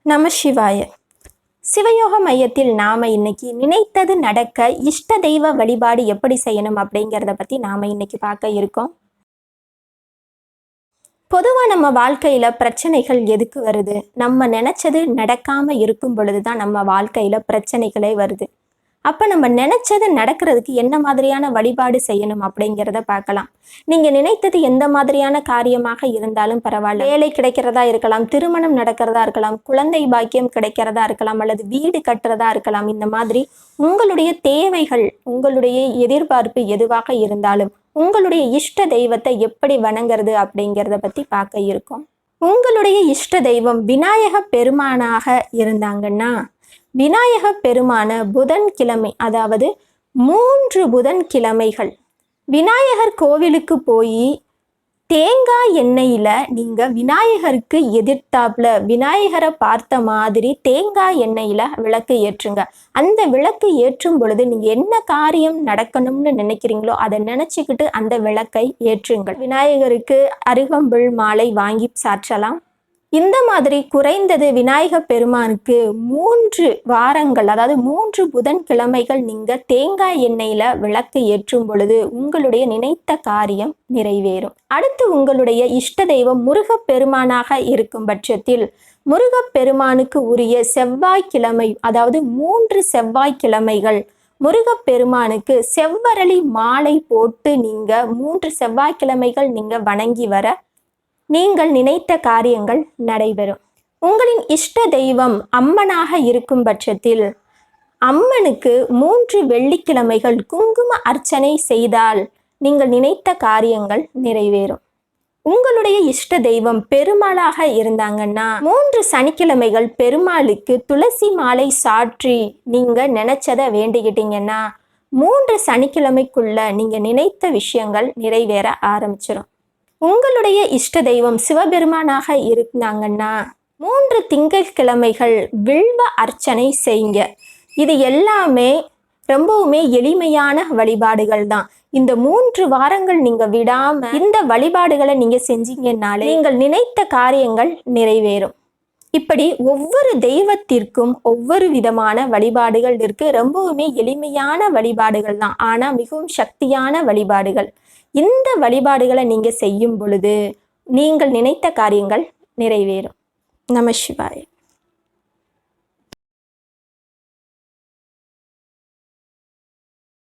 நம சிவாய. சிவயோக மையத்தில் நாம இன்னைக்கு நினைத்தது நடக்க இஷ்ட தெய்வ வழிபாடு எப்படி செய்யணும் அப்படிங்கிறத பத்தி நாம இன்னைக்கு பார்க்க இருக்கோம். பொதுவா நம்ம வாழ்க்கையில பிரச்சனைகள் எதுக்கு வருது? நம்ம நினைச்சது நடக்காம இருக்கும் பொழுதுதான் நம்ம வாழ்க்கையில பிரச்சனைகளே வருது. அப்ப நம்ம நினைச்சது நடக்கிறதுக்கு என்ன மாதிரியான வழிபாடு செய்யணும் அப்படிங்கிறத பார்க்கலாம். நீங்க நினைத்தது எந்த மாதிரியான காரியமாக இருந்தாலும் பரவாயில்ல. வேலை கிடைக்கிறதா இருக்கலாம், திருமணம் நடக்கிறதா இருக்கலாம், குழந்தை பாக்கியம் கிடைக்கிறதா இருக்கலாம், அல்லது வீடு கட்டுறதா இருக்கலாம். இந்த மாதிரி உங்களுடைய தேவைகள், உங்களுடைய எதிர்பார்ப்பு எதுவாக இருந்தாலும் உங்களுடைய இஷ்ட தெய்வத்தை எப்படி வணங்குறது அப்படிங்கிறத பத்தி பார்க்க இருக்கோம். உங்களுடைய இஷ்ட தெய்வம் விநாயக பெருமானாக இருந்தாங்கன்னா, விநாயக பெருமான புதன்கிழமை, அதாவது 3 புதன்கிழமைகள் விநாயகர் கோவிலுக்கு போய் தேங்காய் எண்ணெயில நீங்க விநாயகருக்கு எதிர்த்தாப்புல விநாயகரை பார்த்த மாதிரி தேங்காய் எண்ணெயில விளக்கு ஏற்றுங்க. அந்த விளக்கு ஏற்றும் பொழுது நீங்க என்ன காரியம் நடக்கணும்னு நினைக்கிறீங்களோ அதை நினைச்சுக்கிட்டு அந்த விளக்கை ஏற்றுங்கள். விநாயகருக்கு அருகம்புல் மாலை வாங்கி சாற்றலாம். இந்த மாதிரி குறைந்தது விநாயக பெருமானுக்கு 3 வாரங்கள், அதாவது 3 புதன்கிழமைகள் நீங்க தேங்காய் எண்ணெயில விளக்கு ஏற்றும் பொழுது உங்களுடைய நினைத்த காரியம் நிறைவேறும். அடுத்து உங்களுடைய இஷ்ட தெய்வம் முருகப்பெருமானாக இருக்கும் பட்சத்தில் முருகப்பெருமானுக்கு உரிய செவ்வாய்க்கிழமை, அதாவது 3 செவ்வாய்க்கிழமைகள் முருகப்பெருமானுக்கு செவ்வரளி மாலை போட்டு நீங்க 3 செவ்வாய்க்கிழமைகள் நீங்க வணங்கி வர நீங்கள் நினைத்த காரியங்கள் நடைபெறும். உங்களின் இஷ்ட தெய்வம் அம்மனாக இருக்கும் பட்சத்தில் அம்மனுக்கு 3 வெள்ளிக்கிழமைகள் குங்கும அர்ச்சனை செய்தால் நீங்கள் நினைத்த காரியங்கள் நிறைவேறும். உங்களுடைய இஷ்ட தெய்வம் பெருமாளாக இருந்தாங்கன்னா 3 சனிக்கிழமைகள் பெருமாளுக்கு துளசி மாலை சாற்றி நீங்க நினைச்சதை வேண்டிக்கிட்டீங்கன்னா 3 சனிக்கிழமைக்குள்ள நீங்க நினைத்த விஷயங்கள் நிறைவேற ஆரம்பிச்சிடும். உங்களுடைய இஷ்ட தெய்வம் சிவபெருமானாக இருந்தாங்கன்னா 3 திங்கட்கிழமைகள் வில்வ அர்ச்சனை செய்யுங்க. இது எல்லாமே ரொம்பவுமே எளிமையான வழிபாடுகள் தான். இந்த 3 வாரங்கள் நீங்க விடாம இந்த வழிபாடுகளை நீங்க செஞ்சீங்கன்னாலே நீங்கள் நினைத்த காரியங்கள் நிறைவேறும். இப்படி ஒவ்வொரு தெய்வத்திற்கும் ஒவ்வொரு விதமான வழிபாடுகள் இருக்கு. ரொம்பவுமே எளிமையான வழிபாடுகள் தான், ஆனா மிகவும் சக்தியான வழிபாடுகள். இந்த வழிபாடுகளை நீங்க செய்யும் பொழுது நீங்கள் நினைத்த காரியங்கள் நிறைவேறும். நம சிவாய.